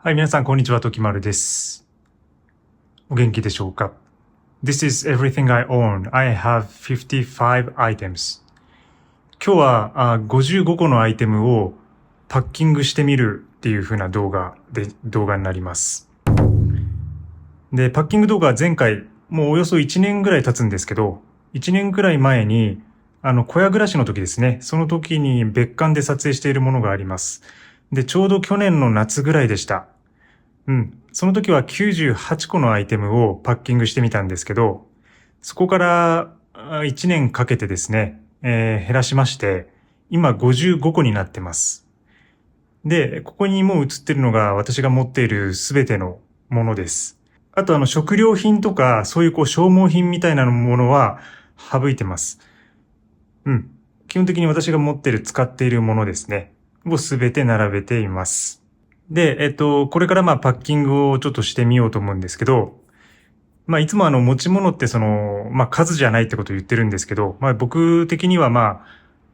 はい、皆さん、こんにちは。ときまるです。お元気でしょうか？ This is everything I own. I have 55 items. 今日は55個のアイテムをパッキングしてみるっていう風な動画になります。で、パッキング動画は前回、もうおよそ1年ぐらい経つんですけど、1年くらい前に、小屋暮らしの時ですね、その時に別館で撮影しているものがあります。で、ちょうど去年の夏ぐらいでした。その時は98個のアイテムをパッキングしてみたんですけど、そこから1年かけてですね、減らしまして、今55個になってます。で、ここにもう映ってるのが私が持っているすべてのものです。あと食料品とか、そういう消耗品みたいなものは省いてます。基本的に私が持っている使っているものですね。をすべて並べています。で、これからパッキングをちょっとしてみようと思うんですけど、いつも持ち物って数じゃないってことを言ってるんですけど、僕的には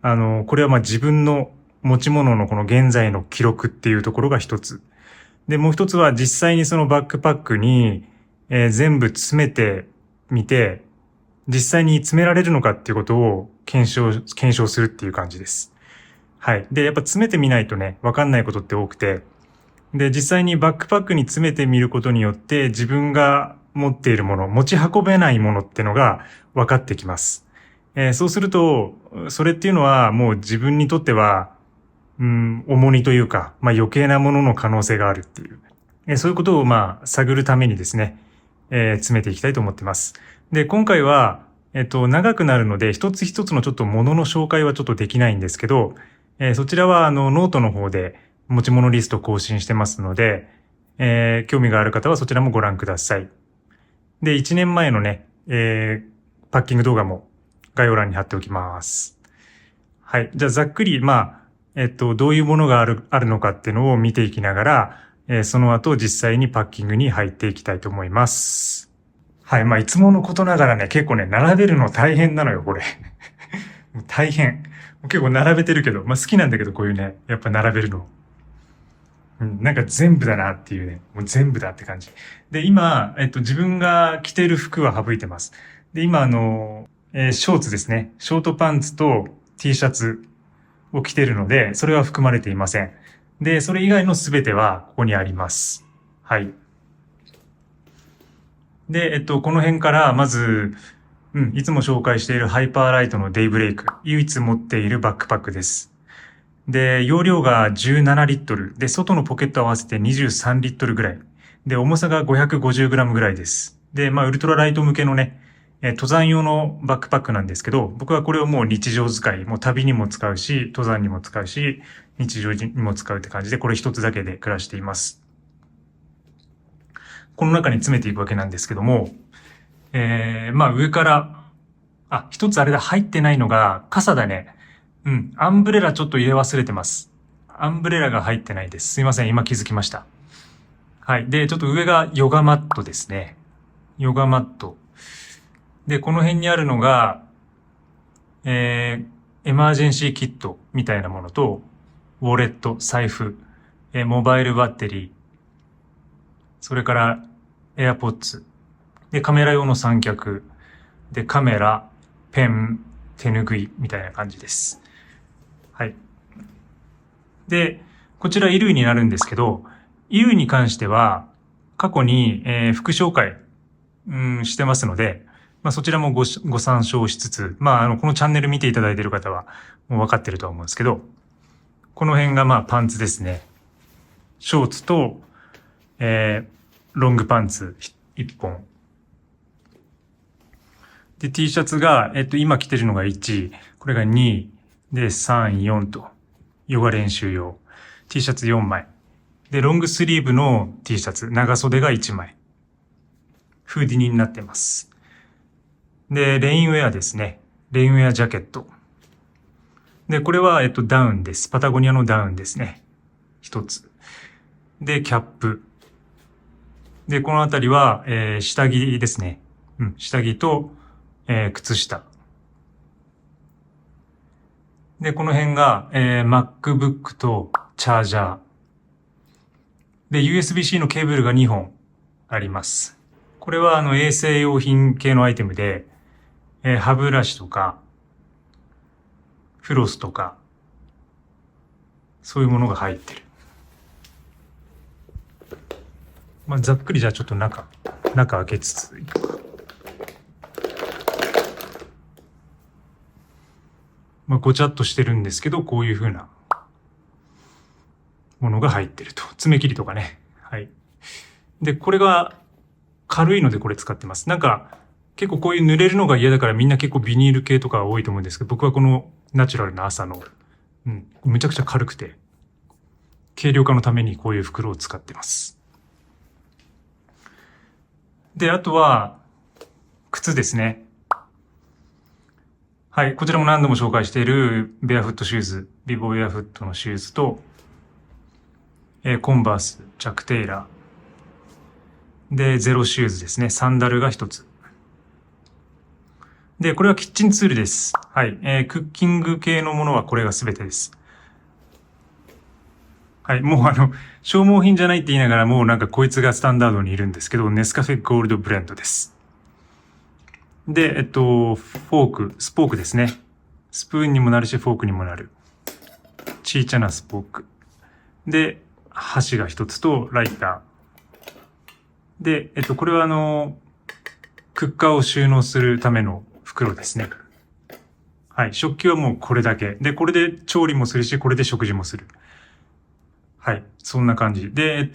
これは自分の持ち物のこの現在の記録っていうところが一つ。で、もう一つは実際にそのバックパックに、全部詰めてみて、実際に詰められるのかっていうことを検証するっていう感じです。はい。で、やっぱ詰めてみないとね、わかんないことって多くて、で、実際にバックパックに詰めてみることによって自分が持っているもの、持ち運べないものってのが分かってきます。そうすると、それっていうのはもう自分にとっては、重荷というか、余計なものの可能性があるっていう。そういうことを探るためにですね、詰めていきたいと思ってます。で、今回は、長くなるので、一つ一つのちょっとものの紹介はちょっとできないんですけど、そちらはノートの方で持ち物リスト更新してますので、興味がある方はそちらもご覧ください。で、1年前のね、パッキング動画も概要欄に貼っておきます。はい。じゃあざっくり、どういうものがあるのかっていうのを見ていきながら、その後実際にパッキングに入っていきたいと思います。はい。いつものことながらね、結構ね、並べるの大変なのよ、これ。大変。結構並べてるけど、好きなんだけど、こういうね、やっぱ並べるの。なんか全部だなっていうね、もう全部だって感じ。で、今、自分が着ている服は省いてます。で、今ショーツですね。ショートパンツと T シャツを着てるので、それは含まれていません。で、それ以外のすべてはここにあります。はい。で、この辺からまず、いつも紹介しているハイパーライトのデイブレイク。唯一持っているバックパックです。で、容量が17リットル。で、外のポケット合わせて23リットルぐらい。で、重さが550グラムぐらいです。で、ウルトラライト向けのね、登山用のバックパックなんですけど、僕はこれをもう日常使い、もう旅にも使うし、登山にも使うし、日常にも使うって感じで、これ一つだけで暮らしています。この中に詰めていくわけなんですけども、上から、一つあれだ、入ってないのが、傘だね。アンブレラちょっと入れ忘れてます。アンブレラが入ってないです。すいません、今気づきました。はい。で、ちょっと上がヨガマットですね。ヨガマット。で、この辺にあるのが、エマージェンシーキットみたいなものと、ウォレット、財布、モバイルバッテリー、それからエアポッツ、で、カメラ用の三脚、で、カメラ、ペン、手ぬぐいみたいな感じです。はい。で、こちら衣類になるんですけど、衣類に関しては、過去に、副紹介、してますので、そちらもご参照しつつ、このチャンネル見ていただいている方はもう分かってるとは思うんですけど、この辺がパンツですね。ショーツと、ロングパンツ1本。で、T シャツが、今着てるのが1、これが2、で、3、4と、ヨガ練習用。T シャツ4枚。で、ロングスリーブの T シャツ、長袖が1枚。フーディニになってます。で、レインウェアですね。レインウェアジャケット。で、これは、ダウンです。パタゴニアのダウンですね。一つ。で、キャップ。で、このあたりは、下着ですね。下着と、靴下。で、この辺が、MacBook とチャージャー。で、USB-C のケーブルが2本あります。これは衛生用品系のアイテムで、歯ブラシとか、フロスとか、そういうものが入ってる。まあ、ざっくりじゃあちょっと中開けつついくか。まあ、ごちゃっとしてるんですけど、こういう風なものが入ってると。爪切りとかね。はい。で、これが軽いのでこれ使ってます。なんか、結構こういう濡れるのが嫌だからみんな結構ビニール系とか多いと思うんですけど、僕はこのナチュラルな朝の、めちゃくちゃ軽くて、軽量化のためにこういう袋を使ってます。で、あとは、靴ですね。はい。こちらも何度も紹介しているベアフットシューズ、ビボベアフットのシューズと、コンバース、チャック・テイラー。で、ゼロシューズですね。サンダルが一つ。で、これはキッチンツールです。はい。クッキング系のものはこれが全てです。はい。もう消耗品じゃないって言いながらもうなんかこいつがスタンダードにいるんですけど、ネスカフェゴールドブレンドです。で、フォーク、スポークですね。スプーンにもなるし、フォークにもなる。ちいちゃなスポーク。で、箸が一つと、ライター。で、これはクッカーを収納するための袋ですね。はい。食器はもうこれだけ。で、これで調理もするし、これで食事もする。はい。そんな感じ。で、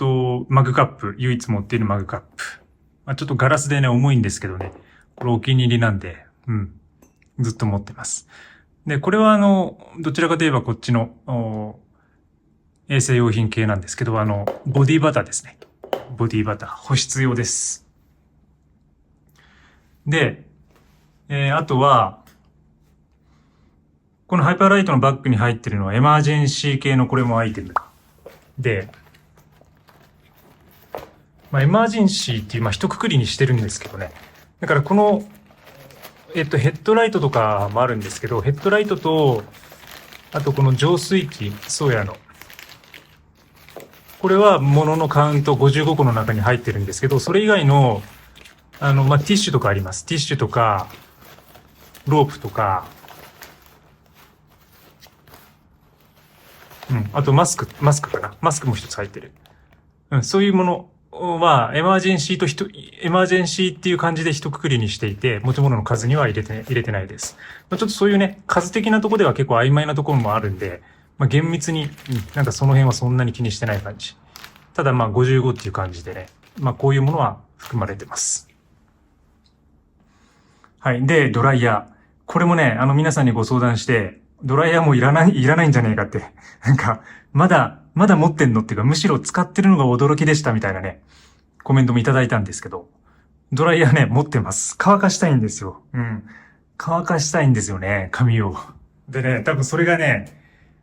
マグカップ。唯一持っているマグカップ。まあ、ちょっとガラスでね、重いんですけどね。これお気に入りなんで、ずっと持ってます。で、これはどちらかといえばこっちの、衛生用品系なんですけど、ボディバターですね。ボディバター。保湿用です。で、あとは、このハイパーライトのバッグに入ってるのはエマージェンシー系のこれもアイテム。で、まあ、エマージェンシーっていう、まあ、一括りにしてるんですけどね。だからこの、ヘッドライトとかもあるんですけど、ヘッドライトと、あとこの浄水器、ソーヤの。これは物のカウント55個の中に入ってるんですけど、それ以外の、まあ、ティッシュとかあります。ティッシュとか、ロープとか、あとマスクかな。マスクも一つ入ってる。そういうものは、エマージェンシーっていう感じで一括りにしていて、持ち物の数には入れてないです。ちょっとそういうね、数的なところでは結構曖昧なところもあるんで、まあ、厳密に、なんかその辺はそんなに気にしてない感じ。ただまあ55っていう感じでね、まあこういうものは含まれてます。はい。で、ドライヤー。これもね、皆さんにご相談して、ドライヤーもいらないんじゃねえかって。なんか、まだ持ってんのっていうか、むしろ使ってるのが驚きでしたみたいなね、コメントもいただいたんですけど、ドライヤーね、持ってます。乾かしたいんですよ。乾かしたいんですよね、髪を。でね、多分それがね、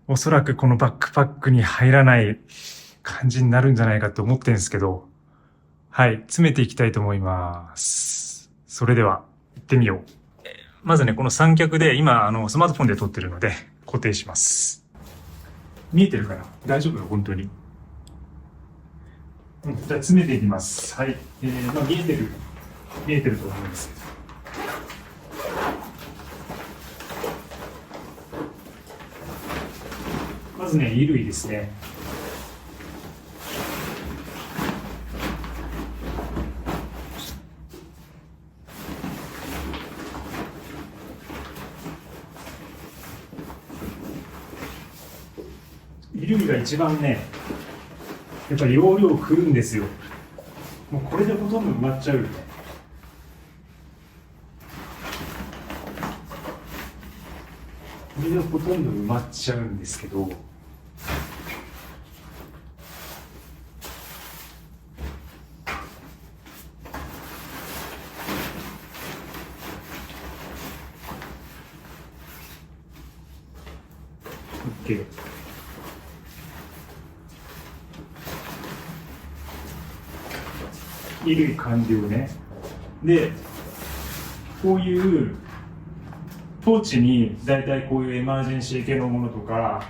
おそらくこのバックパックに入らない感じになるんじゃないかと思ってるんですけど、はい、詰めていきたいと思います。それでは、行ってみよう。まずね、この三脚で、今、スマートフォンで撮ってるので、固定します。見えてるかな？大丈夫よ、本当に。じゃあ、詰めていきます。はい。まあ、見えてると思うんですけど。まずね、衣類ですね。衣類が一番ね、やっぱり容量食うんですよ。もうこれでほとんど埋まっちゃうよね。これでほとんど埋まっちゃうんですけど、OK。衣類完了ね。で、こういうポーチにだいたいこういうエマージェンシー系のものとか、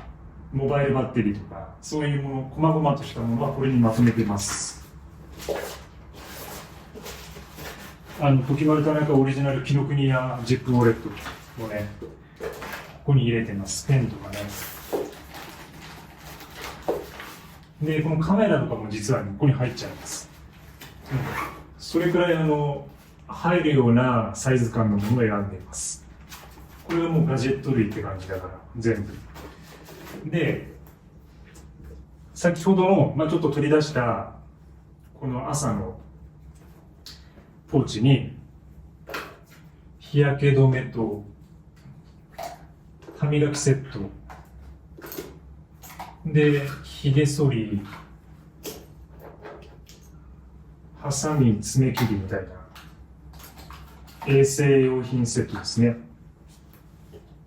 モバイルバッテリーとか、そういうもの、細々としたものはこれにまとめています。時丸田中オリジナル紀ノ国屋ジップウォレットをね、ここに入れてます。ペンとかね。で、このカメラとかも実はここに入っちゃいます。それくらい入るようなサイズ感のものを選んでいます。これはもうガジェット類って感じだから、全部。で、先ほどの、ちょっと取り出した、この朝のポーチに、日焼け止めと、歯磨きセット、で、髭剃り、ハサミ、爪切りみたいな、衛生用品セットですね。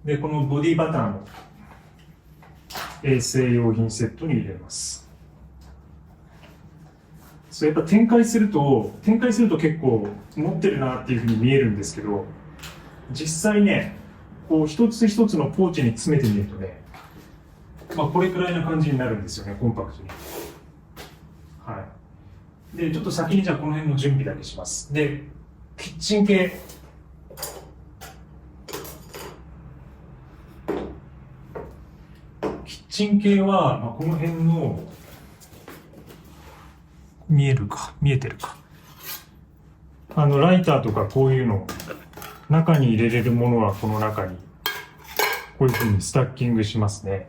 で、このボディバターも衛生用品セットに入れます。そうやっぱ展開すると結構持ってるなっていうふうに見えるんですけど、実際ね、こう一つ一つのポーチに詰めてみるとね、これくらいな感じになるんですよね、コンパクトに。はい。で、ちょっと先にじゃあこの辺の準備だけします。で、キッチン系。キッチン系は、この辺の、見えてるか。ライターとかこういうの、中に入れれるものはこの中に、こういうふうにスタッキングしますね。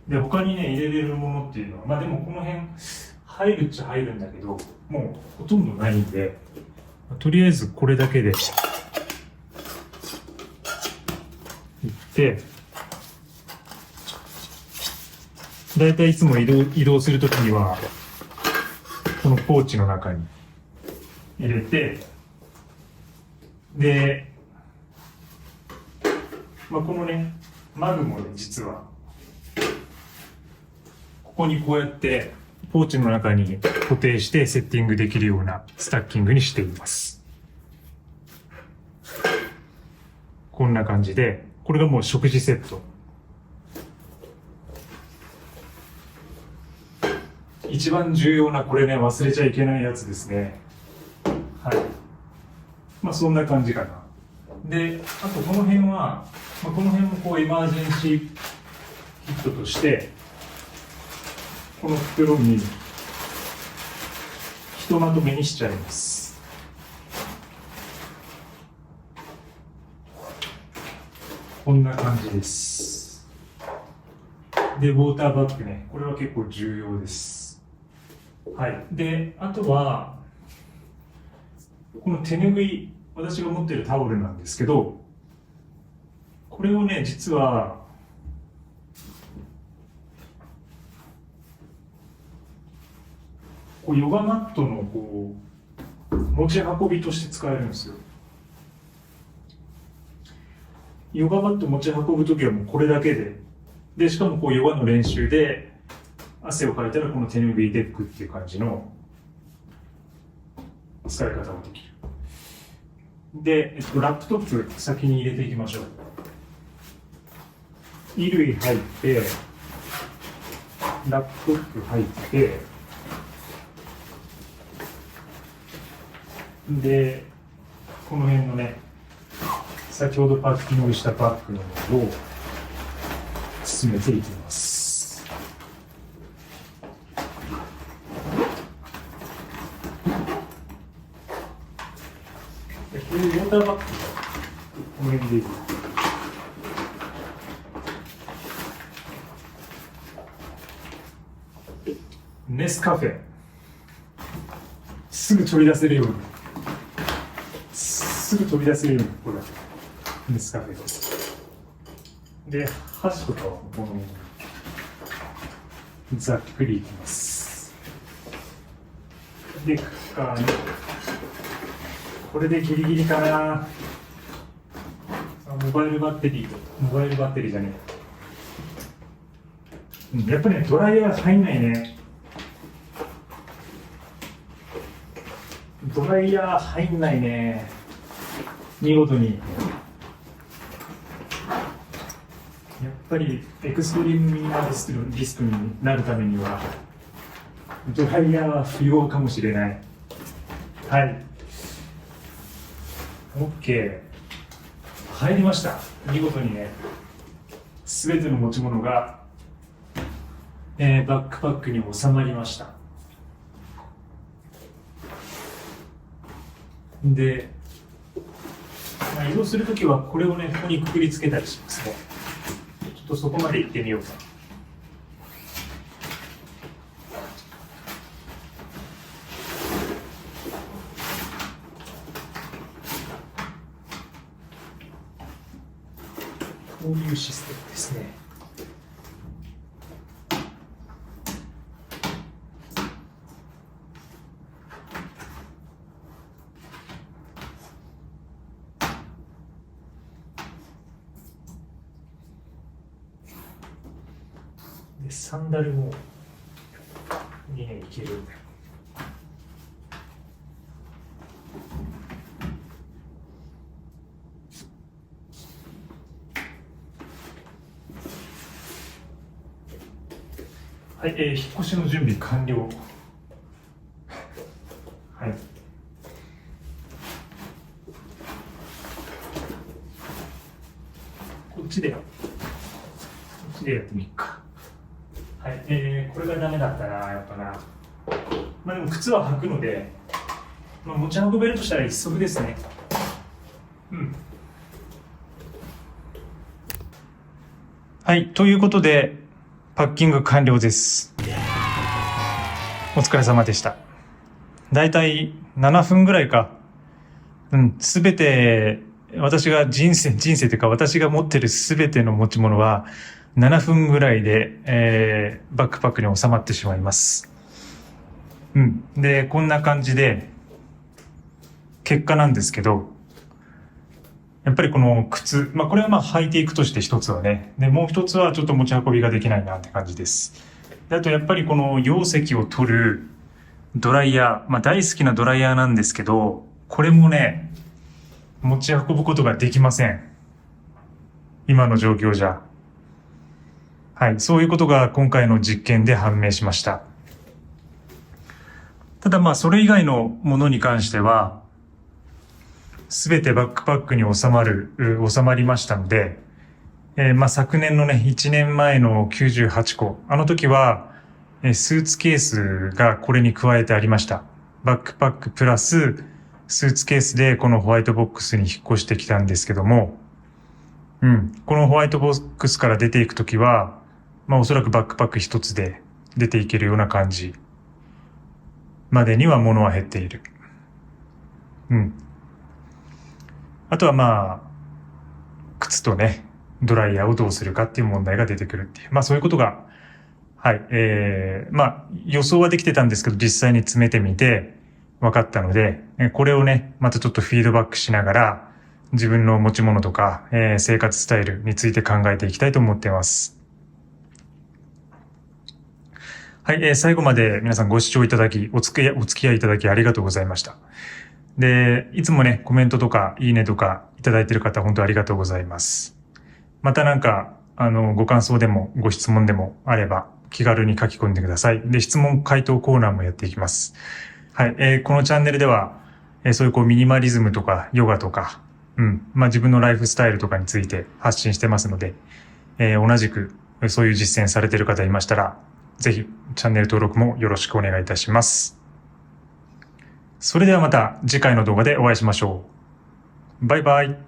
で、他にね、入れれるものっていうのは、でもこの辺、入るっちゃ入るんだけど、もうほとんどないんで、とりあえずこれだけで、いって、だいたいいつも移動するときには、このポーチの中に入れて、で、このね、マグもね、実は、ここにこうやって、ポーチの中に固定してセッティングできるようなスタッキングにしています。こんな感じで、これがもう食事セット。一番重要なこれね、忘れちゃいけないやつですね。はい。そんな感じかな。で、あとこの辺は、この辺もこうエマージェンシーキットとして、この袋にひとまとめにしちゃいます。こんな感じです。で、ウォーターバッグね、これは結構重要です。はい。で、あとは、この手拭い、私が持っているタオルなんですけど、これをね、実は、ヨガマットの持ち運びとして使えるんですよ。ヨガマット持ち運ぶときはもうこれだけで、しかもヨガの練習で汗をかいたらこの手拭いで拭くっていう感じの使い方もできる。で、ラップトップ先に入れていきましょう。衣類入って、ラップトップ入って、で、この辺のね、先ほどパッキングしたバッグのものを進めていきます。で、こういうウォーターバッグがこの辺でいい。ネスカフェ。すぐ取り出せるように。すぐ飛び出せるように、これネスカフェです。で、箸とかはこのざっくりいきます。で、クッカーに、これでギリギリかな。モバイルバッテリーじゃねえ。やっぱね、ドライヤー入んないね。ドライヤー入んないね。見事に。やっぱりエクストリームミニマリストになるためにはドライヤーは不要かもしれない。はい。OK。入りました。見事にね、すべての持ち物が、バックパックに収まりました。で、移動するときはこれをね、ここにくくりつけたりしますね。ちょっとそこまで行ってみようか。こういうシステムですね。で、サンダルも2年いけるんだよ。はい、引っ越しの準備完了。はい。こっちでやってみるか。はい、これがダメだったな、やっぱな。まあでも靴は履くので、まあ、持ち運べるとしたら一足ですね。うん。はい、ということで、パッキング完了です。お疲れ様でした。だいたい7分ぐらいか。すべて、私が人生というか私が持ってるすべての持ち物は7分ぐらいで、バックパックに収まってしまいます。で、こんな感じで、結果なんですけど、やっぱりこの靴、これは履いていくとして一つはね。で、もう一つはちょっと持ち運びができないなって感じです。で、あとやっぱりこの溶石を取るドライヤー、大好きなドライヤーなんですけど、これもね、持ち運ぶことができません。今の状況じゃ。はい、そういうことが今回の実験で判明しました。ただそれ以外のものに関しては、すべてバックパックに収まりましたので、昨年のね、1年前の98個、あの時は、スーツケースがこれに加えてありました。バックパックプラス、スーツケースでこのホワイトボックスに引っ越してきたんですけども、このホワイトボックスから出ていくときは、おそらくバックパック一つで出ていけるような感じまでには物は減っている。あとは靴とね、ドライヤーをどうするかっていう問題が出てくるっていう。そういうことが、はい、予想はできてたんですけど、実際に詰めてみて分かったので、これをね、またちょっとフィードバックしながら、自分の持ち物とか、生活スタイルについて考えていきたいと思っています。はい、最後まで皆さんご視聴いただき、お付き合いいただきありがとうございました。で、いつもね、コメントとか、いいねとかいただいている方、本当ありがとうございます。またご感想でも、ご質問でもあれば、気軽に書き込んでください。で、質問回答コーナーもやっていきます。はい、このチャンネルでは、そういうミニマリズムとか、ヨガとか、自分のライフスタイルとかについて発信してますので、同じく、そういう実践されている方いましたら、ぜひ、チャンネル登録もよろしくお願いいたします。それではまた次回の動画でお会いしましょう。バイバイ。